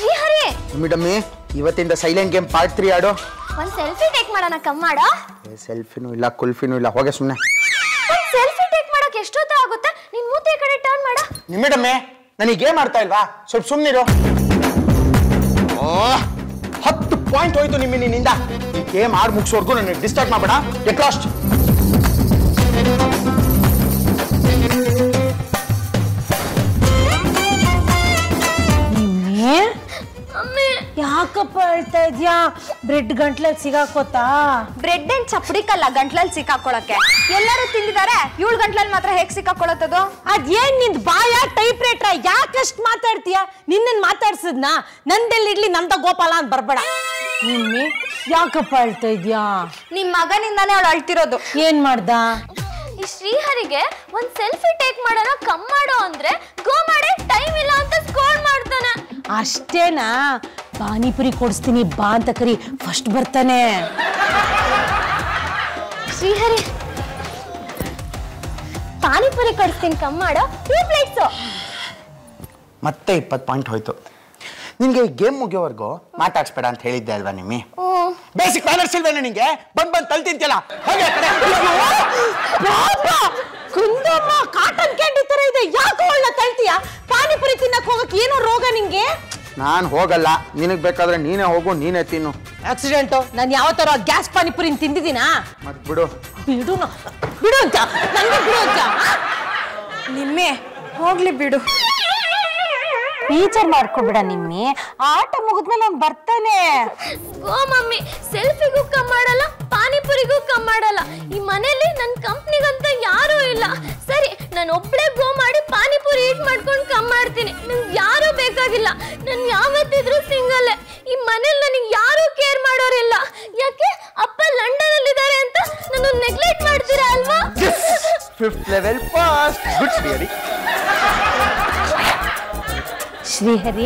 Srihari dummy ಇವತ್ತಿಂದ silent game part 3 ಆಡೋ. ಒಂದ್ ಸೆಲ್ಫಿ ಟೇಕ್ ಮಾಡೋಣ ಕಮ್ ಮಾಡೋ. ಸೆಲ್ಫಿನೂ ಇಲ್ಲ ಕುಲ್ಫಿನೂ ಇಲ್ಲ, ಹೋಗೆ ಸುಮ್ಮನೆ. ಒಂದ್ ಸೆಲ್ಫಿ ಟೇಕ್ ಮಾಡಕ್ ಎಷ್ಟೊತ್ತ ಆಗುತ್ತೆ? ನಿನ್ ಮೂತಿ ಕಡೆ ಟರ್ನ್ ಮಾಡ. ಡಮ್ಮಿ ನನಗೆ ಗೇಮ್ ಆಡ್ತಾ ಇಲ್ವಾ? ಸ್ವಲ್ಪ ಸುಮ್ಮನಿರು. 10 ಪಾಯಿಂಟ್ ಹೋಯ್ತು ನಿನ್ನಿಂದ. ಈ ಗೇಮ್ ಆಡ್ ಮುಗಿಸೋರ್ಗು ನನಗೆ ಡಿಸ್ಟರ್ಬ್ ಮಾಡಬೇಡ. Get lost. ಯಾಕಪ್ಪ ಹೇಳ್ತಾ ಇದ್ಯಾ? ಬ್ರೆಡ್ ಗಂಟ್ಲಲ್ಲಿ ಸಿಗಾಕೋತಾ? ಬ್ರೆಡ್ ಏನ್ ಚಪ್ಪಡಿ ಕಲ್ಲ ಗಂಟ್ಲಲ್ಲಿ ಸಿಕ್ಕಾಕೊಳಕ್ಕೆ. ಎಲ್ಲರೂ ತಿಂದಿದ್ದಾರೆ, ಇವಳು ಗಂಟ್ಲಲ್ಲಿ ಮಾತ್ರ ಹೇಗ್ ಸಿಕ್ಕಾಕೊಳತ್ತದು? ಅದೇನ್ ನಿಂದ್ ಬಾಯ ಟೈಪ್ ರೈಟ್ರ? ಯಾಕಷ್ಟ್ ಮಾತಾಡ್ತೀಯ? ನಿನ್ನನ್ ಮಾತಾಡ್ಸದ್ನ ನಂದೆಲ್ಲಿಡ್ಲಿ ನಮ್ದ ಗೋಪಾಲ ಅಂತ ಬರ್ಬೇಡ. ನಿನ್ನೆ ಯಾಕಪ್ಪ ಹೇಳ್ತಾ ಇದ್ಯಾ? ನಿಮ್ ಮಗನಿಂದಾನೇ ಅವಳು ಅಳ್ತಿರೋದು. ಏನ್ ಮಾಡ್ದ? ಈ ಶ್ರೀಹರಿಗೆ ಒಂದ್ ಸೆಲ್ಫಿ ಟೇಕ್ ಮಾಡೋಣ ಕಮ್ ಮಾಡೋ ಅಂದ್ರೆ ಗೋ ಮಾಡಿ ಟೈಮ್ ಇಲ್ಲ ಅಂತ ಸ್ಕೋರ್ ಮಾಡ್ತಾನೆ. ಅಷ್ಟೇನಾ? ಪಾನಿಪುರಿ ಕೊಡಿಸ್ತೀನಿ ಬಾ ಅಂತ ಕರಿ, ಫಸ್ಟ್ ಬರ್ತಾನೆ. ಶ್ರೀಹರಿ ಪಾನಿಪುರಿ ಕೊಡಿಸ್ತೀನಿ ಕಮ್ ಮಾಡೋ 2 ಪ್ಲೇಟ್ಸ್. ಮತ್ತೆ 20 ಪಾಯಿಂಟ್ ಹೋಯ್ತು. ನಿನ್ಗೆ ಗೇಮ್ ಮುಗಿಯೋವರೆಗೂ ಮಾತಾಡ್ಸ್ಬೇಡ ಅಂತ ಹೇಳಿದ್ದೆ ಅಲ್ವಾ ನಿಮ್ಮಿ? ಬೇಸಿಕ್ ಮ್ಯಾನರ್ಸ್ ಇಲ್ವೇನೆ ನಿಂಗೆ? ಬಂದ್ ತಲ್ ತಿಂತಿಯಲ್ಲ, ಹೋಗಿ ಆ ಕಡೆ. ಕುಂದಮ್ಮ ಕಾಟನ್ ಕ್ಯಾಂಡಿ ತರ ಇದೆ, ಯಾಕೆ ಒಳ್ಳೆ ತಳ್ತೀಯ? ಪಾನಿಪುರಿ ತಿನ್ನಕ್ ಹೋಗಕ್ ಏನೋ ರೋಗ ನಿಂಗೆ? ನಾನ್ ಹೋಗಲ್ಲ, ನಿನಗ್ ಬೇಕಾದ್ರೆ ನೀನೇ ಹೋಗು, ನೀನೇ ತಿನ್ನು. ಆಕ್ಸಿಡೆಂಟು? ನಾನು ಯಾವ ತರ ಗ್ಯಾಸ್ ಪಾನಿಪುರಿ ತಿಂದಿದ್ದೀನಾ? ಮತ್ ಬಿಡು. ಬಿಡು ಬಿಡು ಅಂತ ನಂಗೆ ಬಿಡು ಅಂತ. ನಿಮ್ಮೆ ಹೋಗ್ಲಿ ಬಿಡು. ಟೀಚರ್ ಮಾಡ್ಕೊಬಿಡ ನಿಮ್ಮಿ, ಆಟ ಮುಗಿದ್ಮೇಲೆ ಅವ್ನು ಬರ್ತಾನೆ. ಗೋ ಮಮ್ಮಿ, ಸೆಲ್ಫಿಗೂ ಕಮ್ ಮಾಡಲ್ಲ, ಪಾನಿಪುರಿಗೂ ಕಮ್ ಮಾಡಲ್ಲ. ಈ ಮನೇಲಿ ನನ್ನ ಕಂಪ್ನಿಗಂತ ಯಾರೂ ಇಲ್ಲ. ಸರಿ, ನಾನು ಒಬ್ಳೆ ಗೋ ಮಾಡಿ ಪಾನಿಪುರಿ ಈಟ್ ಮಾಡ್ಕೊಂಡು ಕಮ್ ಮಾಡ್ತೀನಿ. ನಂಗೆ ಯಾರೂ ಬೇಕಾಗಿಲ್ಲ. ನಾನು ಯಾವತ್ತಿದ್ರೂ ಸಿಂಗಲ್. ಈ ಮನೇಲಿ ನನಗೆ ಯಾರೂ ಕೇರ್ ಮಾಡೋರಿಲ್ಲ. ಯಾಕೆ? ಅಪ್ಪ ಲಂಡನ್ ಅಲ್ಲಿ ಇದ್ದಾರೆ ಅಂತ ನಾನು ನೆಗ್ಲೆಕ್ಟ್ ಮಾಡ್ತೀರಾ ಅಲ್ವಾ? 5th level pass. Good Srihari. Srihari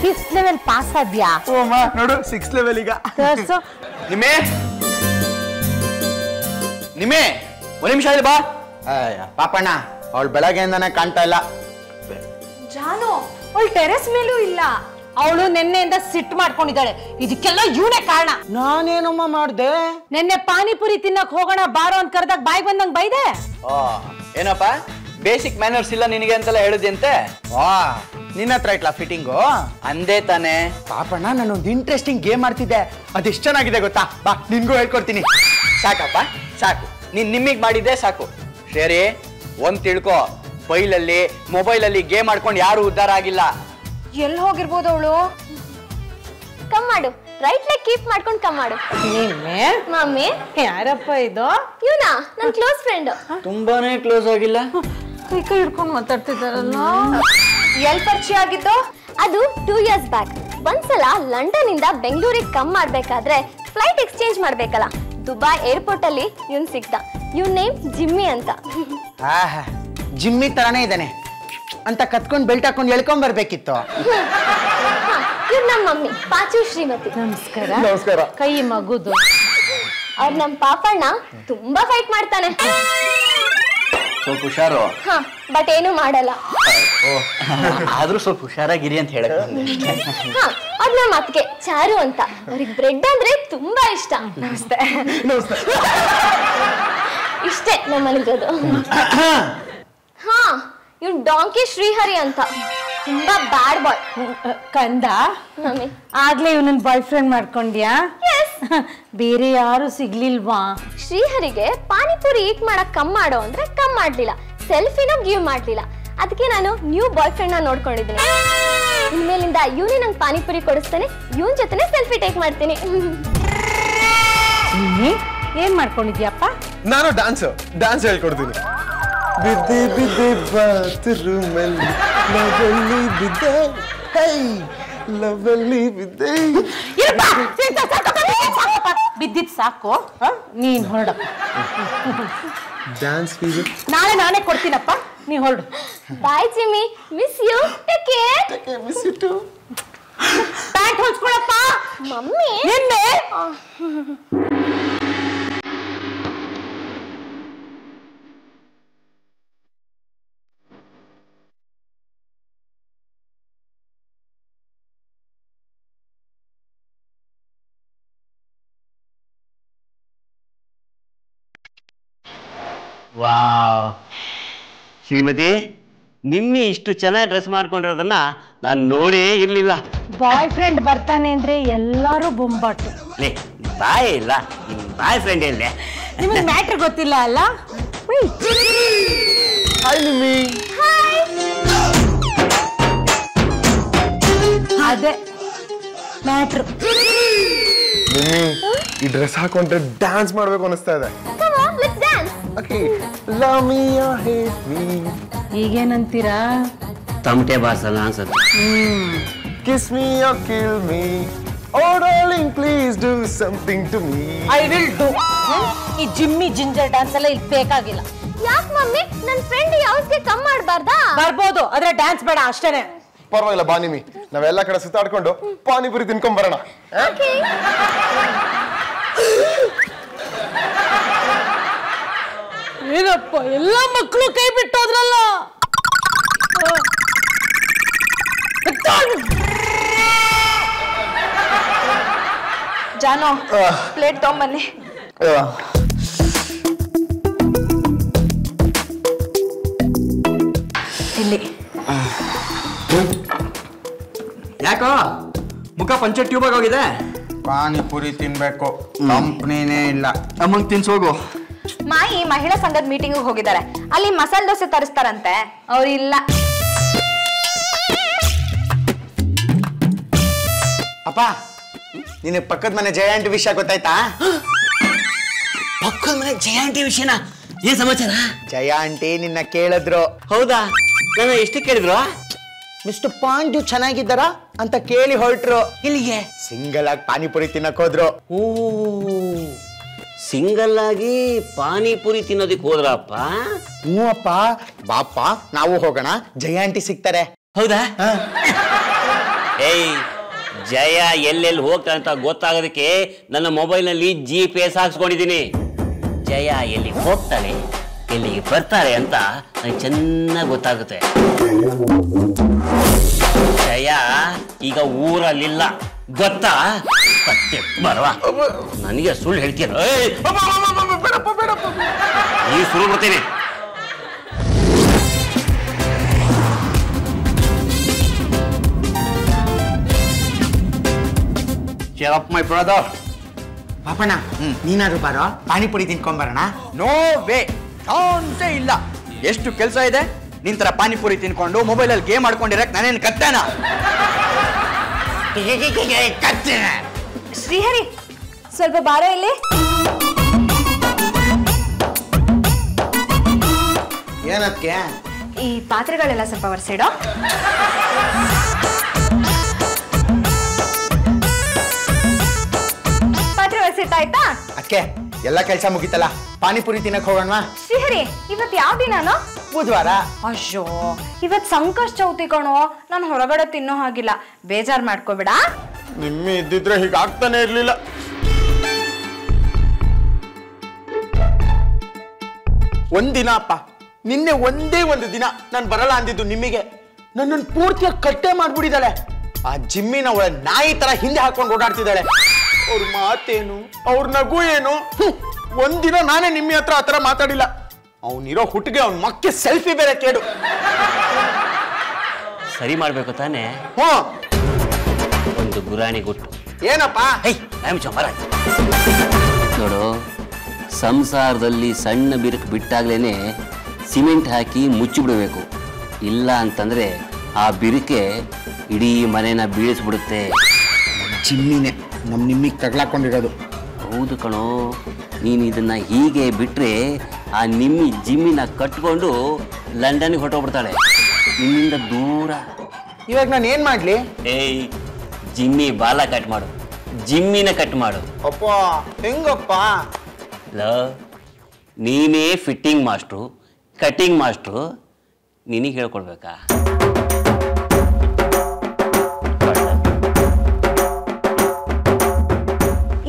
5th level pass ಆದ್ಯಾ? ನೋಡು 6th ಲೆವೆಲ್ ಈಗ. ನಿಮ್ಮೆ ಒಂದ್ ನಿಮಿಷ ಇಲ್ಲಿ ಬಾ. ಪಾಪಣ್ಣ ಅವಳು ಬೆಳಗ್ಗೆಯಿಂದಾನೆ ಕಾಣ್ತಾ ಇಲ್ಲ. ಜಾನು ಅವಳು ಟೆರೆಸ್ ಮೇಲೂ ಇಲ್ಲ. ಅವಳು ನಿನ್ನೆಯಿಂದ ಸಿಟ್ಟು ಮಾಡ್ಕೊಂಡಿದ್ದಾಳೆ. ಇದಕ್ಕೆಲ್ಲ ಇವನೇ ಕಾರಣ. ನಾನೇನಮ್ಮ ಮಾಡ್ದೆ? ನಿನ್ನೆ ಪಾನಿಪುರಿ ತಿನ್ನಕ್ ಹೋಗೋಣ ಬಾರೋ ಅಂತ ಕರೆದಾಗ ಬಾಯ್ ಬಂದಂಗ್ ಬೈದೆ. ಏನಪ್ಪ ಬೇಸಿಕ್ ಮ್ಯಾನರ್ಸ್ ಇಲ್ಲ ನಿನಗೆ ಅಂತೆಲ್ಲ ಹೇಳಿದ್ಯಂತೆ? ನಿನ್ನ ಹತ್ರ ಇಟ್ಲಾ ಫಿಟ್ಟಿಂಗು? ಅಂದೇ ತಾನೆ. ಪಾಪಣ್ಣ ನಾನೊಂದು ಇಂಟ್ರೆಸ್ಟಿಂಗ್ ಗೇಮ್ ಆಡ್ತಿದ್ದೆ, ಅದೆಷ್ಟು ಚೆನ್ನಾಗಿದೆ ಗೊತ್ತಾ? ಬಾ ನಿನ್ಗೂ ಹೇಳ್ಕೊಡ್ತೀನಿ. ಸಾಕಪ್ಪ ಸಾಕು, ನೀನ್ ನಿಮ್ಮಿಗ್ ಮಾಡಿದ್ದೆ ಸಾಕು. ಸರಿ, ಒಂದ್ ತಿಳ್ಕೊ, ಬೈಲಲ್ಲಿ ಮೊಬೈಲಲ್ಲಿ ಗೇಮ್ ಆಡ್ಕೊಂಡು ಯಾರು ಉದ್ಧಾರ ಆಗಿಲ್ಲ. ಎಲ್ಲಿ ಹೋಗಿರ್ಬೋದು ಅವಳು? ಕಮ್ ಮಾಡು, ರೈಟ್ ಲೆಗ್ ಕೀಪ್ ಮಾಡ್ಕೊಂಡು ಕಮ್ ಮಾಡು. ನಿನ್ನೆ ಮಮ್ಮಿ ಯಾರಪ್ಪ ಇದು? ಇವನಾ ನನ್ನ ಕ್ಲೋಸ್ ಫ್ರೆಂಡ್. ತುಂಬಾನೇ ಕ್ಲೋಸ್ ಆಗಿಲ್ಲ, ಕೈ ಕೈ ಹಿಡ್ಕೊಂಡು ಮಾತಾಡ್ತಿದ್ದಾರಲ್ಲ. ಎಲ್ ಪರಿಚಯ ಆಗಿದ್ದು? ಅದು 2 years ಬ್ಯಾಕ್. ಒಂದ್ಸಲ ಲಂಡನ್ ಇಂದ ಬೆಂಗಳೂರಿಗೆ ಕಮ್ ಮಾಡ್ಬೇಕಾದ್ರೆ ಫ್ಲೈಟ್ ಎಕ್ಸ್ಚೇಂಜ್ ಮಾಡ್ಬೇಕಲ್ಲ, ದುಬೈ ಏರ್ಪೋರ್ಟ್ ಅಲ್ಲಿ ಇವನ್ ಸಿಕ್ತ. ಇವನ್ ನೇಮ್ ಜಿಮ್ಮಿ ಅಂತ. ಜಿಮ್ಮಿ ತರಾನೇ ಇದ್ದಾನೆ ಅಂತ ಕತ್ಕೊಂಡು ಬೆಲ್ಟ್ ಹಾಕೊಂಡು ಎಳ್ಕೊಂಡ್ ಬರ್ಬೇಕಿತ್ತು. ಇವ್ರು ನಮ್ಮ ಮಮ್ಮಿ ಪಾಚು ಶ್ರೀಮತಿ. ನಮಸ್ಕಾರ. ನಮಸ್ಕಾರ. ಕೈ ಮಗುದು. ಅವ್ರ ನಮ್ ಪಾಪಣ್ಣ ತುಂಬಾ ಫೈಟ್ ಮಾಡ್ತಾನೆ. ಸ್ವಲ್ಪ ಹುಷಾರು. ಬಟ್ ಏನು ಮಾಡಲ್ಲ. ಆದ್ರೂ ಸ್ವಲ್ಪ ಹುಷಾರಾಗಿರಿ ಅಂತ ಹೇಳಕ್ ಬಂದೆ. ಅದ್ ನಮ್ಮ ಅತ್ತಿಗೆ ಚಾರು ಅಂತ. ಅವ್ರಿಗೆ ಬ್ರೆಡ್ ಅಂದ್ರೆ ತುಂಬಾ ಇಷ್ಟ. ನಮಸ್ತೆ. ಇಷ್ಟೇ ನಮ್ಮ ಮನೆಗೋದು. ಇವ್ನು ಡಾಂಕಿ ಶ್ರೀಹರಿ ಅಂತ, ತುಂಬಾ ಬ್ಯಾಡ್ ಬಾಯ್. ಕಂದ, ಆಗ್ಲೇ ಇವನನ್ನ ಬಾಯ್ ಫ್ರೆಂಡ್ ಮಾಡ್ಕೊಂಡ್ಯಾ? ಬೇರೆ ಯಾರು ಸಿಗ್ಲಿಲ್ವಾ? ಶ್ರೀಹರಿಗೆ ಪಾನಿಪುರಿ ಈಟ್ ಮಾಡಕ್ ಕಮ್ ಮಾಡೋ ಅಂದ್ರೆ ಕಮ್ ಮಾಡ್ಲಿಲ್ಲ, ಸೆಲ್ಫಿನ ಗಿವ್ ಮಾಡ್ಲಿಲ್ಲ. ಅದಕ್ಕೆ ನಾನು ನ್ಯೂ ಬಾಯ್ ಫ್ರೆಂಡ್ ನ ನೋಡ್ಕೊಂಡಿದ್ದೀನಿ. ಇನ್ಮೇಲಿಂದ ಇವನೇ ನಂಗೆ ಪಾನಿಪುರಿ ಕೊಡಿಸ್ತಾನೆ, ಇವನ್ ಜೊತೆನೆ ಸೆಲ್ಫಿ ಟೇಕ್ ಮಾಡ್ತೀನಿ. ಏನ್ ಮಾಡ್ಕೊಂಡಿದ್ಯಪ್ಪ? ನಾನು ಡ್ಯಾನ್ಸ್ ಹೇಳ್ಕೊಡ್ತೀನಿ. ಬಿದ್ದೆ ಬಿದ್ದೆ ಬಾತ್ರೂಮಲ್ಲಿ ಲವಲ್ಲಿ ಬಿದ್ದೆ, ಹೈ ಲವಲ್ಲಿ ಬಿದ್ದೆ. ಬಿದ್ದಿದ್ ಸಾಕು, ನೀನ್ ಹೊರಡ. ಡ್ಯಾನ್ಸ್ ಫೀಸ್ ನಾನೇ ಕೊಡ್ತೀನಪ್ಪ, ನೀ ಹೊರಡು. Bye Jimmy, miss you, take care. Miss you too. Pant ಹೊಲ್ಸ್ಕೊಳಪ್ಪ ಮಮ್ಮಿ. ನಿನ್ನೆ ವಾವ್ ಶ್ರೀಮತಿ, ನಿನ್ನೆ ಇಷ್ಟು ಚೆನ್ನಾಗಿ ಡ್ರೆಸ್ ಮಾಡ್ಕೊಂಡಿರೋದನ್ನ ನಾನು ನೋಡೇ ಇರ್ಲಿಲ್ಲ. ಬಾಯ್ ಫ್ರೆಂಡ್ ಬರ್ತಾನೆ ಅಂದ್ರೆ ಎಲ್ಲಾರು ಬೊಂಬಾಟು. ಬಾಯ್ ಇಲ್ಲ, ಬಾಯ್ ಫ್ರೆಂಡ್ ಎಲ್ಲೇ? ನಿಮಗೆ ಮ್ಯಾಟ್ರ್ ಗೊತ್ತಿಲ್ಲ ಅಲ್ಲ? ಹಾಯ್ ನಿಮ್ಮಿ. ಅದೇ ಮ್ಯಾಟ್ರ್. ನಿಮ್ಮಿ, ಈ ಡ್ರೆಸ್ ಹಾಕೊಂಡ್ರೆ ಡ್ಯಾನ್ಸ್ ಮಾಡ್ಬೇಕು ಅನಿಸ್ತಾ ಇದೆ. Okay, love me or hate me. ಈಗೇನಂತೀರಾ? ತಮಟೆ ಬಾರ್ಸಲ್ಲ ಅನ್ಸುತ್ತೆ. Kiss me or kill me. Oh darling, please do something to me. I will do. ಈ ಜಿಮ್ಮಿ ಜಿಂಜರ್ ಡ್ಯಾನ್ಸ್ ಎಲ್ಲ ಇಲ್ಲಿ ಬೇಕಾಗಿಲ್ಲ. ಯಾಕೆ ಮಮ್ಮಿ, ನನ್ನ ಫ್ರೆಂಡ್ ಯಾವ್ದಕ್ಕೆ ಕಮ್ಮಿ ಮಾಡಬಾರ್ದಾ? ಬರ್ಬೋದು, ಆದ್ರೆ ಡ್ಯಾನ್ಸ್ ಬೇಡ ಅಷ್ಟೇನೆ. ಪರವಾಗಿಲ್ಲ ಬಾ ನಿಮ್ಮಿ, ನಾವೆಲ್ಲ ಕಡೆ ಸುತ್ತಾಡ್ಕೊಂಡು ಪಾನಿಪುರಿ ತಿನ್ಕೊಂಡ್ ಬರೋಣ. ಏನಪ್ಪ ಎಲ್ಲ ಮಕ್ಕಳು ಕೈ ಬಿಟ್ಟೋದ್ರಲ್ಲ. ಜಾನೋ, ಪ್ಲೇಟ್ ತಗೊಂಬನ್ನಿ. ಇಲ್ಲಿ ಯಾಕೋ ಮುಖ ಪಂಚ ಟ್ಯೂಬ್ ಆಗೋಗಿದೆ? ಪಾನಿಪುರಿ ತಿನ್ಬೇಕು, ಕಂಪ್ನಿನೇ ಇಲ್ಲ. ಅಮ್ಮಂಗ್ ತಿನ್ಸೋಗು. ಮಾಯಿ ಮಹಿಳಾ ಸಂಘದ ಮೀಟಿಂಗ್ ಹೋಗಿದ್ದಾರೆ, ಅಲ್ಲಿ ಮಸಾಲೆ ದೋಸೆ ತರಿಸ್ತಾರಂತೆ, ಅವ್ರಿಲ್ಲ. ಅಪ್ಪ, ನಿನಗೆ ಪಕ್ಕದ ಮನೆ ಜಯ ಆಂಟಿ ವಿಷಯ ಗೊತ್ತಾಯ್ತಾ? ಪಕ್ಕದ ಮನೆ ಜಯ ಆಂಟಿ ವಿಷಯನ? ಏನ್ ಸಮಾಚಾರ? ಜಯ ಆಂಟಿ ನಿನ್ನ ಕೇಳಿದ್ರು. ಹೌದಾ? ನಾನು ಎಷ್ಟು ಕೇಳಿದ್ರು? ಮಿಸ್ಟರ್ ಪಾಂಡು ಚೆನ್ನಾಗಿದ್ದಾರಾ ಅಂತ ಕೇಳಿ ಹೊರಟ್ರು. ಇಲ್ಲಿಗೆ ಸಿಂಗಲ್ ಆಗಿ ಪಾನಿಪುರಿ ತಿನ್ನಕ್ ಹೋದ್ರು. ಓ, ಸಿಂಗಲ್ ಆಗಿ ಪಾನಿಪುರಿ ತಿನ್ನೋದಕ್ಕೆ ಹೋದ್ರಪ್ಪ? ಹ್ಞೂ ಅಪ್ಪ, ಬಾಪ ನಾವು ಹೋಗೋಣ, ಜಯ ಆಂಟಿ ಸಿಗ್ತಾರೆ. ಹೌದಾ? ಏಯ್, ಜಯ ಎಲ್ಲೆಲ್ಲಿ ಹೋಗ್ತಾ ಅಂತ ಗೊತ್ತಾಗೋದಕ್ಕೆ ನನ್ನ ಮೊಬೈಲ್ನಲ್ಲಿ GPS ಹಾಕ್ಸ್ಕೊಂಡಿದ್ದೀನಿ. ಜಯ ಎಲ್ಲಿ ಹೋಗ್ತಾಳೆ, ಎಲ್ಲಿಗೆ ಬರ್ತಾರೆ ಅಂತ ನನಗೆ ಚೆನ್ನಾಗಿ ಗೊತ್ತಾಗುತ್ತೆ. ಜಯ ಈಗ ಊರಲ್ಲಿಲ್ಲ, ಗೊತ್ತಾ? ಕತ್ತೆ ಬರವಾ, ನನಗೆ ಸುಳ್ಳು ಹೇಳ್ತೀರ? ಈ ಸುಳ್ಳು ಬರ್ತೀನಿ. Cheer up, my brother. Papanna, ನೀನಾದ್ರು ಬಾರೋ, ಪಾನಿಪುರಿ ತಿನ್ಕೊಂಬರೋಣ. ನೋ ವೇ, ಚಾನ್ಸೇ ಇಲ್ಲ. ಎಷ್ಟು ಕೆಲಸ ಇದೆ, ನಿಂತರ ಪಾನಿಪುರಿ ತಿನ್ಕೊಂಡು ಮೊಬೈಲಲ್ಲಿ ಗೇಮ್ ಆಡ್ಕೊಂಡಿರಕ್ ನಾನೇನು ಕತ್ತೇನಾ? ಶ್ರೀಹರಿ, ಸ್ವಲ್ಪ ಬಾರೋ ಇಲ್ಲಿ. ಏನಕ್ಕೆ? ಈ ಪಾತ್ರೆಗಳೆಲ್ಲ ಸ್ವಲ್ಪ ಒರೆಸಿಡೋ. ಪಾತ್ರೆ ಒರೆಸಿಟ್ಟಾಯ್ತಾ? ಅದಕ್ಕೆ ಎಲ್ಲ ಕೆಲಸ ಮುಗಿತಲ್ಲ, ಪಾನಿಪುರಿ ತಿನ್ನಕ್ ಹೋಗೋಣವಾ? ಶ್ರೀಹರಿ, ಇವತ್ತು ಯಾವ ದಿನಾನು? ಬುಧವಾರ. ಅಯ್ಯೋ, ಇವತ್ತು ಸಂಕಷ್ಟ ಚೌತಿ ಕಣೋ, ನಾನು ಹೊರಗಡೆ ತಿನ್ನೋ ಹಾಗಿಲ್ಲ, ಬೇಜಾರ್ ಮಾಡ್ಕೋಬೇಡ. ನಿಮ್ಮಿ ಇದ್ದಿದ್ರೆ ಹೀಗಾಗ್ತಾನೆ ಇರ್ಲಿಲ್ಲ. ಒಂದಿನ ಅಪ್ಪ, ನಿನ್ನೆ ಒಂದೇ ಒಂದು ದಿನ ನಾನು ಬರಲ್ಲ ಅಂದಿದ್ದು ನಿಮಗೆ, ನನ್ನನ್ನು ಪೂರ್ತಿಯಾಗಿ ಕಟ್ಟೆ ಮಾಡ್ಬಿಟ್ಟಿದ್ದಾಳೆ. ಆ ಜಿಮ್ಮಿನ ಒಳ ನಾಯಿ ತರ ಹಿಂದೆ ಹಾಕೊಂಡು ಓಡಾಡ್ತಿದ್ದಾಳೆ. ಅವ್ರ ಮಾತೇನು, ಅವ್ರ ನಗು ಏನು? ಒಂದಿನ ನಾನೇ ನಿಮ್ಮಿ ಹತ್ರ ಆತರ ಮಾತಾಡಿಲ್ಲ. ಅವನಿರೋ ಹುಟ್ಟಿಗೆ ಅವ್ನ ಮಕ್ಕೆ ಸೆಲ್ಫಿ ಬೇರೆ ಕೇಡು. ಸರಿ ಮಾಡ್ಬೇಕು ತಾನೆ? ಹ್ಞೂ. ಒಂದು ಗುರಾಣಿ ಗುಟ್ಟು. ಏನಪ್ಪ? ನೋಡು, ಸಂಸಾರದಲ್ಲಿ ಸಣ್ಣ ಬಿರುಕು ಬಿಟ್ಟಾಗ್ಲೇನೆ ಸಿಮೆಂಟ್ ಹಾಕಿ ಮುಚ್ಚಿಬಿಡಬೇಕು. ಇಲ್ಲ ಅಂತಂದ್ರೆ ಆ ಬಿರುಕೆ ಇಡೀ ಮನೆನ ಬೀಳಿಸ್ಬಿಡುತ್ತೆ. ಜಿಮ್ಮಿನೇ ನಮ್ಮ ನಿಮ್ಮಿಗೆ ತಗ್ಲಾಕೊಂಡಿರೋದು. ಹೌದು ಕಣೋ, ನೀನು ಇದನ್ನ ಹೀಗೆ ಬಿಟ್ರೆ ಆ ನಿಮ್ಮಿ ಜಿಮ್ಮಿನ ಕಟ್ಕೊಂಡು ಲಂಡನ್ಗೆ ಹೊರಟೋಗ್ಬಿಡ್ತಾಳೆ, ನಿನ್ನಿಂದ ದೂರ. ಇವಾಗ ನಾನು ಏನ್ ಮಾಡ್ಲಿ? ಏಯ್, ಜಿಮ್ಮಿ ಬಾಲ ಕಟ್ ಮಾಡು, ಜಿಮ್ಮಿನ ಕಟ್ ಮಾಡು. ಅಪ್ಪ, ಹೆಂಗಪ್ಪ? ನೀನೇ ಫಿಟ್ಟಿಂಗ್ ಮಾಸ್ಟ್ರು, ಕಟಿಂಗ್ ಮಾಸ್ಟ್ರು, ನಿನಗೆ ಹೇಳ್ಕೊಡ್ಬೇಕಾ?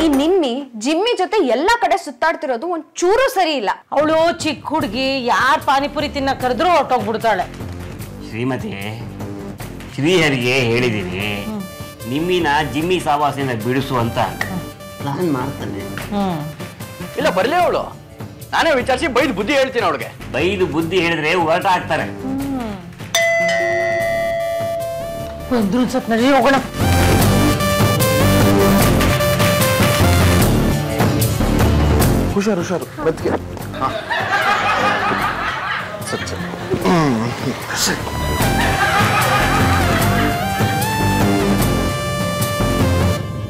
ಈ ನಿಮ್ಮಿ ಜಿಮ್ಮಿ ಜೊತೆ ಎಲ್ಲಾ ಕಡೆ ಸುತ್ತಾಡ್ತಿರೋದು ಒಂದ್ ಚೂರು ಸರಿ ಇಲ್ಲ. ಅವಳು ಚಿಕ್ಕ ಹುಡುಗಿ, ಯಾರು ಪಾನಿಪುರಿ ತಿನ್ನ ಕರೆದ್ರು ಹೊರಟೋಗ್ಬಿಡ್ತಾಳೆ. ಶ್ರೀಮತಿ, ಶ್ರೀಹರಿಗೆ ಹೇಳಿದ್ದೀನಿ ನಿಮ್ಮಿನ ಜಿಮ್ಮಿ ಸಾವಾಸದಿಂದ ಬಿಡಿಸು ಅಂತ ಪ್ಲಾನ್ ಮಾಡ್ತಾನೆ. ಇಲ್ಲ ಬರ್ಲಿ ಅವಳು. ನಾನೇ ವಿಚಾರಿಸಿ ಬೈದು ಬುದ್ಧಿ ಹೇಳ್ತೀನಿ ಅವಳಿಗೆ. ಬೈದು ಬುದ್ಧಿ ಹೇಳಿದ್ರೆ ಹೊರಟ ಆಗ್ತಾರೆ. ಬಂದ್ರು ಸ್ವಲ್ಪ ನಡಿ ಹೋಗೋಣ. ಹುಷಾರು ಹುಷಾರು ಬದುಕೆ.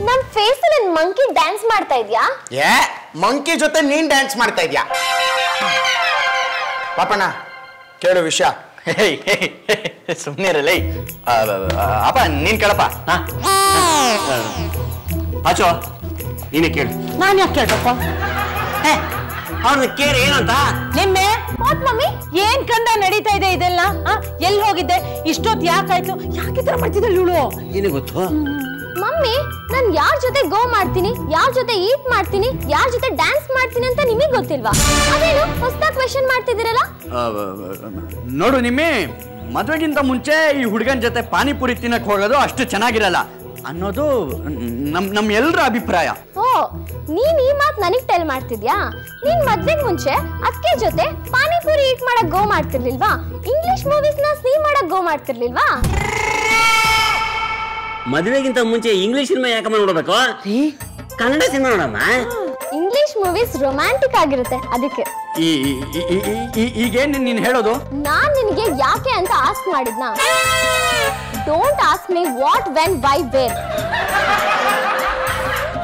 ನಮ್ ಫೇಸ್ ಅಲ್ಲಿ ಮಂಕಿ ಡ್ಯಾನ್ಸ್ ಮಾಡ್ತಾ ಇದ್ಯಾ? ಮಂಕಿ ಜೊತೆ ನೀನ್ ಡ್ಯಾನ್ಸ್ ಮಾಡ್ತಾ ಇದ್ಯಾ? ಪಾಪಣ್ಣ ಕೇಳು ವಿಷಯ. ಸುಮ್ಮನೆ ಇರಲ್ಲ. ಅಪ್ಪ ನೀನ್ ಕೇಳಪ್ಪ. ಆಚೋ ನೀನೇ ಕೇಳು. ನಾನ್ ಯಾಕೆ ಕೇಳ್ಬೇಕು? ಅವ್ರನ್ನ ಕೇರ್ ಏನಂತ? ನಿಮ್ಮೆ ಮಮ್ಮಿ ಏನ್ ಕಂದ ನಡೀತಾ ಇದೆ ಇದೆಲ್ಲ? ಎಲ್ಲಿ ಹೋಗಿದ್ದೆ ಇಷ್ಟೊತ್ತು? ಯಾಕಾಯ್ತು? ಯಾಕೆ ತರ ಮಾಡ್ತಿದ್ದ ಇವಳು? ಏನೇ ಗೊತ್ತು? ಮಮ್ಮಿ ನಾನ್ ಯಾರ ಜೊತೆ ಗೋ ಮಾಡ್ತೀನಿ, ಯಾರ ಜೊತೆ ಈಟ್ ಮಾಡ್ತೀನಿ, ಯಾರ ಜೊತೆ ಡ್ಯಾನ್ಸ್ ಮಾಡ್ತೀನಿ ಅಂತ ನಿಮಗ್ ಗೊತ್ತಿಲ್ವಾ? ಅದೇನು ಹೊಸದಾಗಿ ಕ್ವೆಶ್ಚನ್ ಮಾಡ್ತಿದ್ದೀರಲ್ಲ? ನೋಡು ನಿಮ್ಮಿ, ಮದ್ವೆಗಿಂತ ಮುಂಚೆ ಈ ಹುಡುಗನ ಜೊತೆ ಪಾನಿಪುರಿ ತಿನ್ನಕ್ ಹೋಗೋದು ಅಷ್ಟು ಚೆನ್ನಾಗಿರಲ್ಲ ಅನ್ನೋದು ನಮ್ ಎಲ್ಲರ ಅಭಿಪ್ರಾಯ. ಓ, ನೀನ್ ಈ ಮಾತ್ ನನಗ್ ಟೆಲ್ ಮಾಡ್ತಿದ್ಯಾ? ನೀನ್ ಮದ್ವೆಗ್ ಮುಂಚೆ ಅಕ್ಕೆ ಜೊತೆ ಪಾನಿಪುರಿ ಈಟ್ ಮಾಡಕ್ ಗೋ ಮಾಡ್ತಿರ್ಲಿಲ್ವಾ? ಇಂಗ್ಲಿಷ್ ಮೂವೀಸ್ ನ ಸಿ ಮಾಡಕ್ ಗೋ ಮಾಡ್ತಿರ್ಲಿಲ್ವಾ? ಮದುವೆಗಿಂತ ಮುಂಚೆ ಇಂಗ್ಲಿಷ್ ಸಿನಿಮಾ ಯಾಕಮ್ಮ ನೋಡ್ಬೇಕು? ಕನ್ನಡ ಸಿನಿಮಾ ನೋಡಮ್ಮ. ಇಂಗ್ಲಿಷ್ ಮೂವೀಸ್ ರೊಮ್ಯಾಂಟಿಕ್ ಆಗಿರುತ್ತೆ, ಅದಕ್ಕೆ. ಈಗೇನ್ ನೀನ್ ಹೇಳೋದು? ನಾನ್ ನಿನಗೆ ಯಾಕೆ ಅಂತ ಆಸ್ಕ್ ಮಾಡಿದ್ನ. Don't ask me what, when, why, where.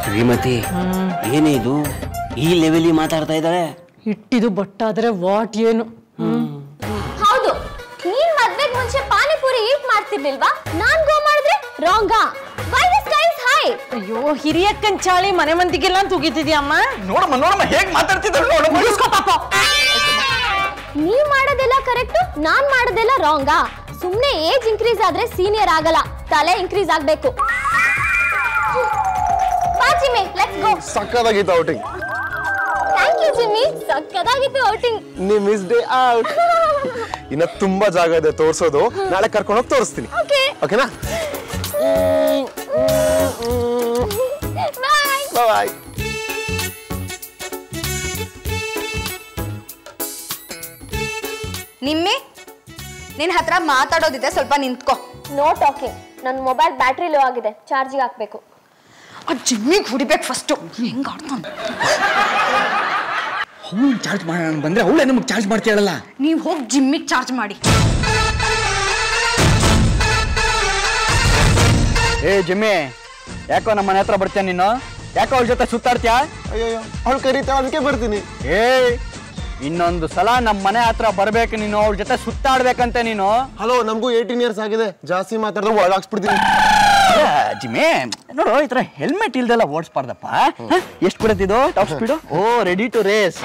Srimathi, ಏನೇ ಇದು ಈ ಲೆವೆಲ್ ಮಾತಾಡ್ತಾ ಇದ್ದಾರೆ? ಇಟ್ಟಿದು ಬಟ್ಟಾದ್ರೆ ವಾಟ್ ಏನು? ಹೌದು, ನೀನ್ ಮದ್ವೆಗ್ ಮುಂಚೆ ಪಾನಿಪುರಿ ಈಟ್ ಮಾಡ್ತಿರ್ಲಿಲ್ವಾ? ನಾನ್ ಗೋ ಮಾಡಿದ್ರೆ ರಾಂಗಾ? Why this guy is high? ಅಯ್ಯೋ, ಹಿರಿಯಕ್ಕನ್ ಚಾಳಿ ಮನೆ ಮಂದಿಗೆಲ್ಲ ತೂಗಿತಿದ್ಯಮ್ಮ. ನೋಡಮ್ಮ ಹೇಗ್ ಮಾತಾಡ್ತಿದ್ರು ನೋಡಮ್ಮ. ನೀವ್ ಮಾಡೋದೆಲ್ಲ ಕರೆಕ್ಟ್, ನಾನ್ ಮಾಡೋದೆಲ್ಲ ರಾಂಗಾ? ಸುಮ್ನೆ ಏಜ್ ಇನ್ಕ್ರೀಸ್ ಆದ್ರೆ ಸೀನಿಯರ್ ಆಗಲ್ಲ, ತಲೆ ಇನ್ಕ್ರೀಸ್ ಆಗ್ಬೇಕು. ಬಾ ಜಿಮ್ಮಿ, ಲೆಟ್ಸ್ ಗೋ. ಸಕ್ಕದಾಗಿತ್ತು ಔಟಿಂಗ್. ಥ್ಯಾಂಕ್ ಯು ಜಿಮ್ಮಿ, ಸಕ್ಕದಾಗಿತ್ತು ಔಟಿಂಗ್. ನೀ ಮಿಸ್ ಡೇ ಔಟ್. ಇನ್ನ ತುಂಬಾ ಜಾಗ ಇದೆ ತೋರ್ಸೋದು, ನಾಳೆ ಕರ್ಕೊಂಡು ಹೋಗಿ ತೋರಿಸ್ತೀನಿ. ಓಕೆನಾ? ಬಾಯ್ ಬಾಯ್. ನಿಮ್ಮೆ ನಿನ್ ಹತ್ರ ಮಾತಾಡೋದಿದೆ, ಸ್ವಲ್ಪ ನಿಂತ್ಕೋ. No talking. ನನ್ನ ಮೊಬೈಲ್ ಬ್ಯಾಟ್ರಿ ಲೋ ಆಗಿದೆ, ಚಾರ್ಜಿಗೆ ಹಾಕ್ಬೇಕು. ಆ ಜಿಮ್ಮಿಗೆ ಹೊಡಿಬೇಕು ಫಸ್ಟ್. ಹೆಂಗ್ ಆಡ್ತಾನ? ಅವನು ಚಾರ್ಜ್ ಮಾಡೋಣ ಬಂದ್ರೆ ಅವಳೇ ನಮಗೆ ಚಾರ್ಜ್ ಮಾಡ್ತೀಯಲ್ಲ. ನೀವು ಹೋಗಿ ಜಿಮ್ಮಿಗೆ ಚಾರ್ಜ್ ಮಾಡಿ. ಏ ಜಿಮ್ಮಿ, ಯಾಕೋ ನಮ್ಮ ಮನೆ ಹತ್ರ ಬರ್ತೀಯ ನೀನು? ಯಾಕೋ ಅವಳ ಜೊತೆ ಸುತ್ತಾಡ್ತೀಯಾ? ಅಯ್ಯೋ, ಅವಳು ಕರೀತಾ ಅದಕ್ಕೆ ಬರ್ತೀನಿ. ಏ, ಇನ್ನೊಂದು ಸಲ ನಮ್ಮ ಮನೆ ಹತ್ರ ಬರ್ಬೇಕು ನೀನು, ಅವಳ ಜೊತೆ ಸುತ್ತಾಡ್ಬೇಕಂತೆ ನೀನು. ಹಲೋ, ನಮಗೂ 18 ಇಯರ್ಸ್ ಆಗಿದೆ. ಜಾಸ್ತಿ ಮಾತಾಡಿದ್ರೆ ಒಳಗಾಕ್ಸ್ಬಿಡ್ತೀನಿ. ಜಿಮ್ಮಿ ನೋಡು, ಈ ತರ ಹೆಲ್ಮೆಟ್ ಇಲ್ದೆಲ್ಲ ಓಡಿಸ್ಬಾರ್ದಪ್ಪ. ಎಷ್ಟು ಕೊಡುತ್ತಿದ್ದು top speed? Oh, ready to race.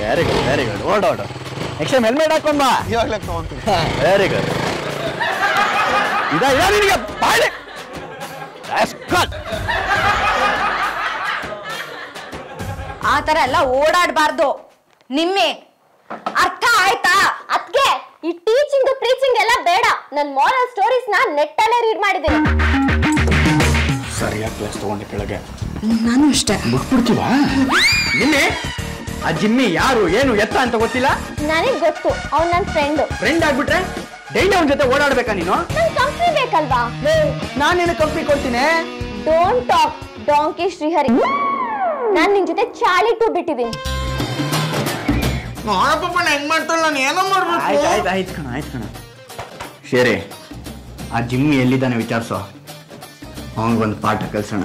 Very good, very good. ಓಡೋಡು. ನೆಕ್ಸ್ಟ್ ಟೈಮ್ ಹೆಲ್ಮೆಟ್ ಹಾಕೊಂಡ್ ಬಾ. ಇವಾಗಲೇ ತಗೊಂತೀನಿ. Very good. ನಿನಗೆ ಬಾಳೆ ಆ ತರ ಎಲ್ಲ ಓಡಾಡಬಾರ್ದು. ನಿಮ್ಮೆ ಅರ್ಥ ಆಯ್ತಾ? ಅದ್ಕೆ ಈ ಟೀಚಿಂಗ್ ಪ್ರೀಚಿಂಗ್ ಎಲ್ಲ ಬೇಡ. ನನ್ ಮಾರಲ್ ಸ್ಟೋರೀಸ್ ನ ನೆಟ್ ಅಲ್ಲೇ ರೀಡ್ ಮಾಡಿದ್ದೀನಿ. ಸರಿಯಾಗಿ ಕ್ಲಾಸ್ ತಗೊಂಡೆ ಕೆಳಗೆ. ನಾನು ಅಷ್ಟೇ. ಬಿಟ್ಬಿಡ್ತೀವಾ? ನಿನ್ನೆ ಆ ಜಿಮ್ಮಿ ಯಾರು ಏನು ಎತ್ತ ಅಂತ ಗೊತ್ತಿಲ್ಲ. ನನಗ್ ಗೊತ್ತು, ಅವ್ನು ನನ್ನ ಫ್ರೆಂಡ್. ಫ್ರೆಂಡ್ ಆಗ್ಬಿಟ್ರೆ ಡೈಲಿ ಅವನ ಜೊತೆ ಓಡಾಡ್ಬೇಕಾ ನೀನು? ನನ್ ಕಂಪ್ನಿ ಬೇಕಲ್ವಾ? ನಾನೇನು ಕಂಪ್ನಿ ಕೊಡ್ತೀನಿ. Don't talk donkey Srihari. ನಾನ್ ನಿನ್ ಜೊತೆ ಚಾಳಿ ಟೂ ಬಿಟ್ಟಿದ್ದೀನಿ. ನೋಡಪ್ಪ ಹೆಂಗ್ ಮಾಡ್ತಾಳೆ, ನಾನು ಏನೋ ಮಾಡ್ಬೇಕು. ಆಯ್ತು ಕಣ. ಸರಿ, ಆ ಜಿಮ್ಮಿ ಎಲ್ಲಿದ್ದಾನೆ ವಿಚಾರಿಸೋ, ಅವನಿಗೊಂದು ಪಾಠ ಕಲ್ಸೋಣ.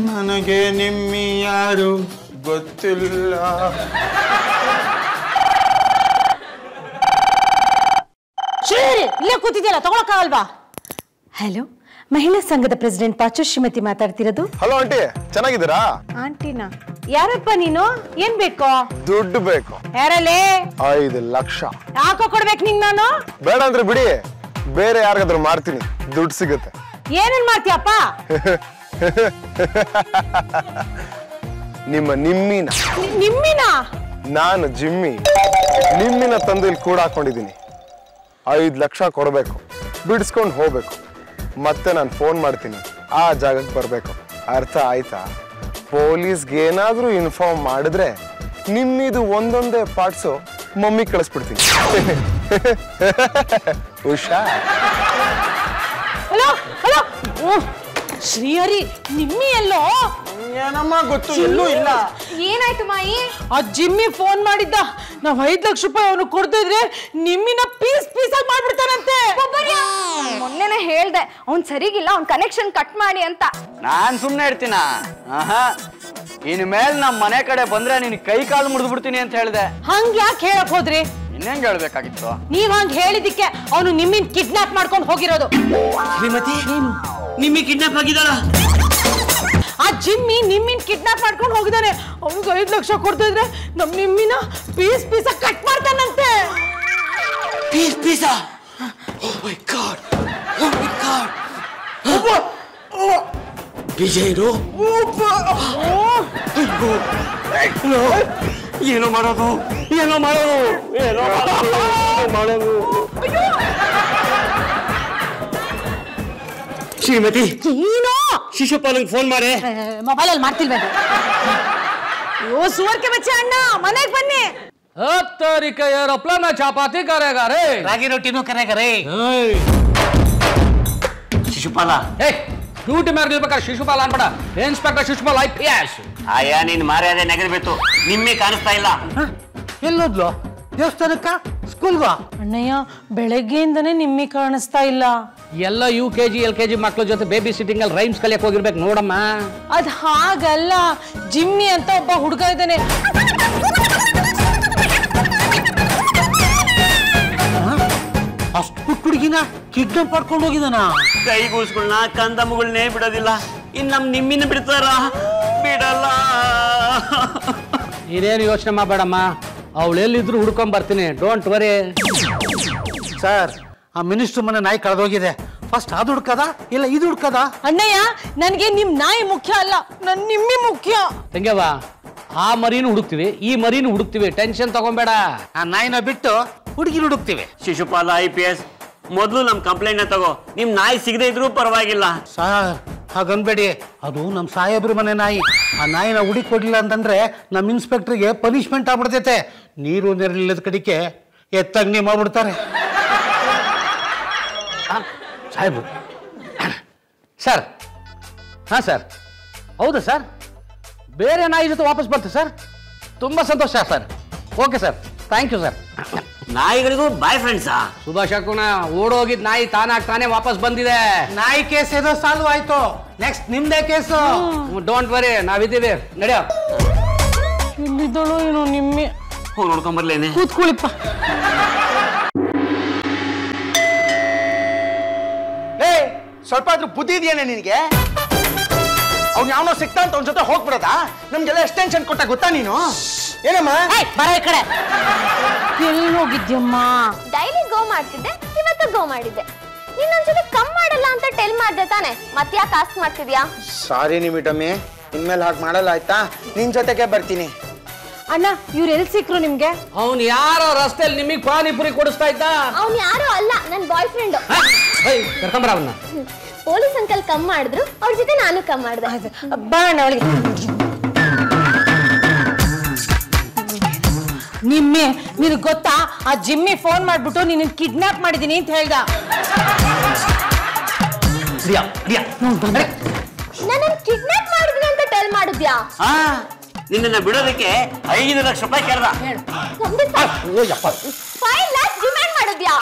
ನನಗೆ ನಿಮ್ಮಿ ಯಾರು ಗೊತ್ತಿಲ್ಲ. ಇಲ್ಲೇ ಕೂತಿದ್ಯಲ್ಲ, ತಗೊಳಕ್ಕಾಗಲ್ವಾ? ಹಲೋ, ಮಹಿಳಾ ಸಂಘದ ಪ್ರೆಸಿಡೆಂಟ್ ಪಾಚು ಶ್ರೀಮತಿ ಮಾತಾಡ್ತಿರೋದು. ಹಲೋ ಆಂಟಿ, ಚೆನ್ನಾಗಿದ್ದೀರಾ? ಆಂಟಿನಾ? ಯಾರಪ್ಪ ನೀನು? ಏನ್ ಬೇಕು? ದುಡ್ಡು ಬೇಕು. ಯಾರಲ್ಲಿ? 5 ಲಕ್ಷ. ಯಾಕೋ ಕೊಡ್ಬೇಕು ನಿಂಗ್ ನಾನು? ಬೇಡ ಅಂದ್ರೆ ಬಿಡಿ, ಬೇರೆ ಯಾರಿಗಾದ್ರೂ ಮಾಡ್ತೀನಿ, ದುಡ್ಡು ಸಿಗುತ್ತೆ. ಏನೇನ್ ಮಾಡ್ತೀಯಪ್ಪ? ನಿಮ್ಮ ನಿಮ್ಮಿನ. ನಿಮ್ಮಿನ? ನಾನು ಜಿಮ್ಮಿ ನಿಮ್ಮಿನ ತಂದು ಇಲ್ಲಿ ಕೂಡ ಹಾಕೊಂಡಿದ್ದೀನಿ. 5 ಲಕ್ಷ ಕೊಡಬೇಕು, ಬಿಡಿಸ್ಕೊಂಡು ಹೋಗ್ಬೇಕು. ಮತ್ತೆ ನಾನು ಫೋನ್ ಮಾಡ್ತೀನಿ, ಆ ಜಾಗಕ್ಕೆ ಬರಬೇಕು. ಅರ್ಥ ಆಯ್ತಾ? ಪೊಲೀಸ್ಗೆ ಏನಾದರೂ ಇನ್ಫಾರ್ಮ್ ಮಾಡಿದ್ರೆ ನಿಮ್ಮಿದು ಒಂದೊಂದೇ ಪಾರ್ಟ್ಸು ಮಮ್ಮಿ ಕಳಿಸ್ಬಿಡ್ತೀನಿ. ಉಷಾ ಹಲೋ ಹಲೋ ಶ್ರೀಹರಿ ನಿಮ್ಮಿ ಎಲ್ಲೋ? ಏನಮ್ಮ ಗೊತ್ತು, ಎಲ್ಲೂ ಇಲ್ಲ. ಏನಾಯ್ತು ಮಾಯಿ? ಆ ಜಿಮ್ಮಿ ಫೋನ್ ಮಾಡಿದ್ದ, ನಾವ್ 5 ಲಕ್ಷ ರೂಪಾಯಿ ಅವನು ಕೊಡ್ತಿದ್ರೆ ನಿಮ್ಮಿನ ಪೀಸ್ ಆಗಿ ಮಾಡ್ಬಿಡ್ತಾನಂತೆ. ಮೊನ್ನೆನೆ ಹೇಳ್ದೆ ಅವ್ನ್ ಸರಿಗಿಲ್ಲ, ಅವ್ನ್ ಕನೆಕ್ಷನ್ ಕಟ್ ಮಾಡಿ ಅಂತ. ನಾನ್ ಸುಮ್ನೆ ಇರ್ತೀನ? ಆಹಾ, ಇನ್ ಮೇಲ್ ನಮ್ ಮನೆ ಕಡೆ ಬಂದ್ರೆ ನೀನ್ ಕೈ ಕಾಲು ಮುರಿದು ಬಿಡ್ತೀನಿ ಅಂತ ಹೇಳ್ದೆ. ಹಂಗ ಯಾಕೆ ಹೇಳಕ್ ಹೋದ್ರಿ? ಇನ್ನೇಂಗ್ ಹೇಳ್ಬೇಕಾಗಿತ್ತು? ನೀವ್ ಹಂಗ ಹೇಳಿದಿಕ್ಕೆ ಅವನು ನಿಮ್ಮಿನ್ ಕಿಡ್ನಾಪ್ ಮಾಡ್ಕೊಂಡು ಹೋಗಿರೋದು. ಶ್ರೀಮತಿ ನಿಮಗೆ ಕಿಡ್ನಾಪ್ ಆಗಿದ್ದಾಳ? ಆ ಜಿಮ್ಮಿ ನಿಮ್ಮಿನ್ ಕಿಡ್ನಾಪ್ ಮಾಡ್ಕೊಂಡು ಹೋಗಿದ್ದಾನೆ. ಅವ್ನಿಗೆ 5 ಲಕ್ಷ ಕೊಡ್ತಿದ್ರೆ ನಮ್ ನಿಮ್ಮಿನ ಪೀಸ್ ಕಟ್ ಮಾಡ್ತಾನಂತೆ. ಪೀಸಾ? ಓ ಮೈ ಗಾಡ್, ಓ ಮೈ ಗಾಡ್. ವಿಜಯರು ಏನೋ ಮಾಡೋದು. ಶ್ರೀಮತಿ ಏನೋ ಶಿಶುಪಾಲಂಗ್ ಫೋನ್ ಮಾಡಿ. ಮೊಬೈಲ್ ಅಲ್ಲಿ ಮಾಡ್ತಿಲ್ವೇ? ಓ ಸುವರ್ಕೆ ಬಚ್ಚೆ ಅಣ್ಣ, ಮನೆಗೆ ಬನ್ನಿ. तारीख एरोप्लेन में चपाती करेगा रे, ರಾಗಿ ರೊಟ್ಟಿನೂ ಕರೆಗ ರೇ. ಶಿಶುಪಾಲ ಡ್ಯೂಟಿ ಮೇಲೆ ನಿಲ್ಬೇಕಾದ್ರೆ ಶಿಶುಪಾಲ ಅನ್ಬೇಡ, ಇನ್ಸ್ಪೆಕ್ಟರ್ ಶಿಶುಪಾಲ IPS. ಆಯಾ ನೀನ್ ಮಾರ್ಯಾದೆ ನೆಗದ್ಬಿಟ್ಟು, ನಿಮ್ಮಿ ಕಾಣಿಸ್ತಾ ಇಲ್ಲ. ಎಲ್ಲೋದ್ಲು? ದೇವಸ್ಥಾನಕ್ಕ? ಸ್ಕೂಲ್ಗ? ಅಣ್ಣಯ್ಯ ಬೆಳಗ್ಗೆಯಿಂದನೇ ನಿಮ್ಮಿ ಕಾಣಿಸ್ತಾ ಇಲ್ಲ. ಎಲ್ಲ UKG LKG ಮಕ್ಳ ಜೊತೆ ಬೇಬಿ ಸಿಟ್ಟಿಂಗ್ ಅಲ್ಲಿ ರೈಮ್ಸ್ ಕಲಿಯಕ್ ಹೋಗಿರ್ಬೇಕು ನೋಡಮ್ಮ. ಅದ್ ಹಾಗಲ್ಲ, ಜಿಮ್ಮಿ ಅಂತ ಒಬ್ಬ ಹುಡುಗ ಇದ್ದಾನೆ. ಅಷ್ಟು ಪುಟ್ಟ ಹುಡುಗಿನ ಕಿಡ್ನಾಪ್ ಮಾಡ್ಕೊಂಡು ಹೋಗಿದಾನ? ಕೈಗೂಸ್ಗಳನ್ನ ಕಂದಮ್ಮಗಳನ್ನೇ ಬಿಡೋದಿಲ್ಲ, ಇನ್ ನಮ್ ನಿಮ್ಮಿನ ಬಿಡ್ತಾರ? ಬಿಡಲ್ಲ. ಇದೇನು ಯೋಚನೆ ಮಾಡಬೇಡಮ್ಮ, ಅವಳು ಎಲ್ಲಿದ್ರು ಹುಡ್ಕೊಂಡ್ ಬರ್ತೀನಿ, ಡೋಂಟ್ ವರಿ. ಸರ್, ಆ ಮಿನಿಸ್ಟರ್ ಮನೆ ನಾಯಿ ಕಳೆದೋಗಿದೆ, ಫಸ್ಟ್ ಅದು ಹುಡ್ಕದ ಇಲ್ಲ ಇದು ಹುಡ್ಕದ? ಅಣ್ಣಯ್ಯ ನನ್ಗೆ ನಿಮ್ ನಾಯಿ ಮುಖ್ಯ ಅಲ್ಲ, ನನ್ ನಿಮ್ಮಿ ಮುಖ್ಯ. ತಂಗ್ಯವ, ಆ ಮರಿನೂ ಹುಡುಕ್ತಿವಿ, ಈ ಮರಿನೂ ಹುಡುಕ್ತಿವಿ, ಟೆನ್ಷನ್ ತಗೊಂಬೇಡ. ಆ ನಾಯಿನ ಬಿಟ್ಟು ಹುಡುಗಿ ಹುಡುಕ್ತಿವಿ. ಶಿಶುಪಾಲ IPS, ಮೊದ್ಲು ನಮ್ ಕಂಪ್ಲೇಂಟ್ ತಗೋ. ನಿಮ್ ನಾಯಿ ಸಿಗದೆ ಇದ್ರೂ ಪರವಾಗಿಲ್ಲ. ಸರ್ ಹಾಗನ್ಬೇಡಿ, ಅದು ನಮ್ ಸಾಹೇಬ್ರ ಮನೆ ನಾಯಿ. ಆ ನಾಯಿನ ಹುಡುಕಿ ಕೊಡ್ಲಿಲ್ಲ ಅಂತಂದ್ರೆ ನಮ್ ಇನ್ಸ್ಪೆಕ್ಟರ್ಗೆ ಪನಿಷ್ಮೆಂಟ್ ಆಗ್ಬಿಡ್ತೈತೆ. ನೀರು ನೆರಳಿಲ್ಲದ ಕಡಿಕೆ ಎತ್ತಂಗಡಿ ಮಾಡ್ಬಿಡ್ತಾರೆ. ಸಾಹೇಬ್ರು ಸರ್. ಹಾಂ ಸರ್, ಹೌದು ಸರ್, ಬೇರೆ ನಾಯಿ ಜೊತೆ ವಾಪಸ್ ಬರ್ತೀವಿ ಸರ್. ತುಂಬ ಸಂತೋಷ sir. Okay sir, thank you sir. ನಾಯಿಗಳಿಗೂ ಬಾಯ್ ಫ್ರೆಂಡ್ಸಾ? ಸುಭಾಷ್ ಹಾಕೋಣ, ಓಡೋಗಿದ್ ನಾಯಿ ತಾನೇ ವಾಪಸ್ ಬಂದಿದೆ. ನಾಯಿ ಕೇಸ್ ಏನೋ ಸಾಲ್ವ್ ಆಯ್ತು, ನೆಕ್ಸ್ಟ್ ನಿಮ್ದೇ ಕೇಸು. ಡೋಂಟ್ ವರಿ, ನಾವಿದ್ದೀವಿ, ನಡೆಯೋ. ಇಲ್ಲಿದ್ದಳು ಏನು ನಿಮ್ಮಿ? ಹೋಗಿ ನೋಡ್ಕೊಂಬರ್ಲೇನೆ. ಕೂತ್ಕೊಳ್ಳಿಪ್ಪ. ಸ್ವಲ್ಪ ಆದ್ರೂ ಬುದ್ಧಿ ಇದೆಯೇನೆ ನಿನಗೆ? ಅವ್ನು ಯಾವನೋ ಸಿಕ್ತಾ ಅಂತ ಅವ್ನ ಜೊತೆ ಹೋಗ್ಬಿಡೋದಾ? ನಮ್ಗೆಲ್ಲ ಎಷ್ಟು ಟೆನ್ಷನ್ ಕೊಟ್ಟ ಗೊತ್ತಾ ನೀನು? ಏನಮ್ಮ ಬರ ಈ ಕಡೆ. ಎಲ್ಲಿ ಹೋಗಿದ್ಯಮ್ಮ? ಡೈಲಿ ಗೋ ಮಾಡ್ತಿದ್ದೆ, ಇವತ್ತು ಗೋ ಮಾಡಿದ್ದೆ. ನೀನ್ ನನ್ ಜೊತೆ ಕಮ್ ಮಾಡಲ್ಲ ಅಂತ ಟೆಲ್ ಮಾಡ್ದೆ ತಾನೆ, ಮತ್ತ್ಯಾಕೆ ಆಸ್ಕ್ ಮಾಡ್ತಿದ್ಯಾ? ಸಾರಿ ನಿಮಿಟಮ್ಮಿ, ಇನ್ಮೇಲೆ ಹಾಗೆ ಮಾಡಲ್ಲ ಆಯ್ತಾ? ನಿನ್ ಜೊತೆಗೆ ಬರ್ತೀನಿ. ಅಣ್ಣ ಇವ್ರು ಎಲ್ಲಿ ಸಿಕ್ರು ನಿಮ್ಗೆ? ಅವ್ನು ಯಾರೋ ರಸ್ತೆಯಲ್ಲಿ ನಿಮಗೆ ಪಾನಿಪುರಿ ಕೊಡಿಸ್ತಾ ಇದ್ದ. ಅವ್ನು ಯಾರು ಅಲ್ಲ, ನನ್ ಬಾಯ್ ಫ್ರೆಂಡ್. ಕರ್ಕೊಂಬರ ಅವನ್ನ. ಪೊಲೀಸ್ ಅಂಕಲ್ ಕಮ್ ಮಾಡಿದ್ರು, ಅವ್ರ ಜೊತೆ ನಾನು ಕಮ್ ಮಾಡ್ದೆ. ಬಾ ಅಣ್ಣ ಅವಳಿಗೆ. ನಿಮ್ಮೆ ನಿನಗೆ ಗೊತ್ತಾ, ಆ ಜಿಮ್ಮಿ ಫೋನ್ ಮಾಡ್ಬಿಟ್ಟು ನಿನ್ನ ಕಿಡ್ನಾಪ್ ಮಾಡಿದೀನಿ ಅಂತ ಹೇಳ್ದ. ನನ್ನ ಕಿಡ್ನಾಪ್ ಮಾಡಿದ್ವಿ ಅಂತ ಟೆಲ್ ಮಾಡಿದ್ಯಾ? ನಿನ್ನ ಬಿಡೋದಕ್ಕೆ 5 ಲಕ್ಷ ರೂಪಾಯಿ ಕೇಳ್ದ. 5 lakhs ಡಿಮ್ಯಾಂಡ್ ಮಾಡಿದ್ಯಾ?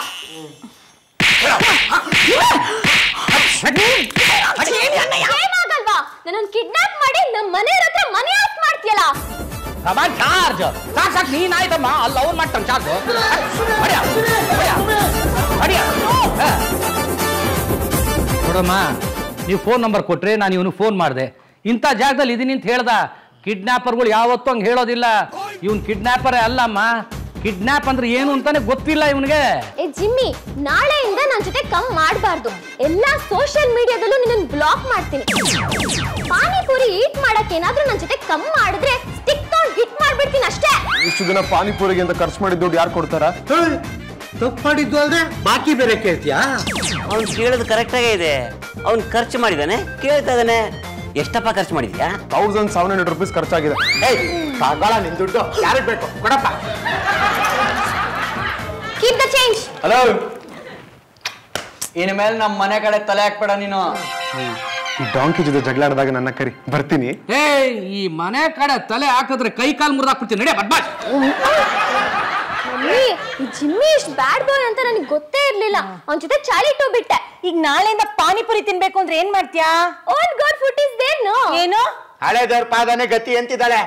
ಏನಾಗಲ್ವಾ? ನನ್ನ ಕಿಡ್ನಾಪ್ ಮಾಡಿ ನಮ್ಮ ಮನೆಯವ್ರ ಹತ್ರ ಮನೆ ಆಫ್ ಮಾಡ್ತೀಯಲ್ಲ? ಚಾರ್ಜ್ ಸಾಕ್ ನೀನಾಯ್ತಮ್ಮ, ಅಲ್ಲ ಅವ್ರು ಮಾಡ್ತಾನೆ ಚಾರ್ಜ್. ನೋಡಮ್ಮ, ನೀವು ಫೋನ್ ನಂಬರ್ ಕೊಟ್ರೆ ನಾನು ಇವನು ಫೋನ್ ಮಾಡಿದೆ, ಇಂಥ ಜಾಗದಲ್ಲಿ ಇದೀನಿ ಅಂತ ಹೇಳ್ದ. ಕಿಡ್ನಾಪರ್ಗಳು ಯಾವತ್ತೂ ಹಂಗೆ ಹೇಳೋದಿಲ್ಲ. ಇವನ್ ಕಿಡ್ನಾಪರೇ ಅಲ್ಲಮ್ಮ, ಕಿಡ್ನಾಪ್ ಅಂದ್ರೆ ಏನು ಅಂತಾನೆ ಗೊತ್ತಿಲ್ಲ ಇವನಿಗೆ. ಏ ಜಿಮ್ಮಿ, ನಾಳೆಯಿಂದ ನನ್ನ ಜೊತೆ ಕಮ್ ಮಾಡಬಾರ್ದು. ಎಲ್ಲಾ ಸೋಷಿಯಲ್ ಮೀಡಿಯಾದಲ್ಲೂ ನಿನ್ನನ್ನು ಬ್ಲಾಕ್ ಮಾಡ್ತೀನಿ. ಪಾನಿಪುರಿ ಈಟ್ ಮಾಡಕ್ಕೆ ಏನಾದ್ರೂ ನನ್ನ ಜೊತೆ ಕಮ್ ಮಾಡಿದ್ರೆ ಸ್ಟಿಕ್ ತಗೊಂಡು ಹಿಟ್ ಮಾಡ್ಬಿಡ್ತೀನಿ ಅಷ್ಟೇ. ಇಷ್ಟು ದಿನ ಪಾನಿಪುರಿಗೆ ಅಂತ ಖರ್ಚು ಮಾಡಿದ ದುಡ್ಡು ಯಾರು ಕೊಡ್ತಾರ? ತಪ್ಪು ಮಾಡಿದ್ದು ಅಲ್ದೆ ಬಾಕಿ ಬೇರೆ ಕೇಳ್ತೀಯಾ? ಅವ್ನು ಕೇಳೋದು ಕರೆಕ್ಟ್ ಆಗೇ ಇದೆ. ಅವ್ನು ಖರ್ಚು ಮಾಡಿದಾನೆ, ಕೇಳ್ತಾ ಇದ್ದಾನೆ. ಎಷ್ಟಪ್ಪ ಖರ್ಚು ಮಾಡಿದ್ಯಾ? 1700 ರೂಪೀಸ್ ಖರ್ಚಾಗಿದೆ. ಏಯ್ ತಗೊಳ ನಿನ್ ದುಡ್ಡು ಯಾರಿಗೆ ಬೇಕು ಕೊಡಪ್ಪ. Keep the change. ಹಲೋ, ಇನ್ಮೇಲೆ ನಮ್ಮ ಮನೆ ಕಡೆ ತಲೆ ಹಾಕ್ಬೇಡ ನೀನು. ಈ ಡಾಂಕಿ ಜೊತೆ ಜಗಳ ಆಡಿದಾಗ ನನ್ನ ಕರಿ, ಬರ್ತೀನಿ. ಈ ಮನೆ ಕಡೆ ತಲೆ ಹಾಕಿದ್ರೆ ಕೈ ಕಾಲು ಮುರಿದಾಕ್ಬಿಡ್ತೀನಿ. ನಡೆ ಬದ್ಮಾಶ್. ಮಮ್ಮಿ, ಈ ಜಿಮ್ಮಿ ಇಷ್ಟು ಬ್ಯಾಡ್ ಬಾಯ್ ಅಂತ ನನಗೆ ಗೊತ್ತೇ ಇರ್ಲಿಲ್ಲ. ಅವನ ಜೊತೆ ಚಾಲಿಟ್ಟು ಬಿಟ್ಟೆ. ಈಗ ನಾಳೆಯಿಂದ ಪಾನಿಪುರಿ ತಿನ್ಬೇಕು ಅಂದ್ರೆ ಏನ್ ಮಾಡ್ತೀಯಾ? Own god food is there no. ಏನು ಹಳೆದವ್ರ ಪಾದನೆ ಗತಿ ಅಂತಿದ್ದಾಳೆ.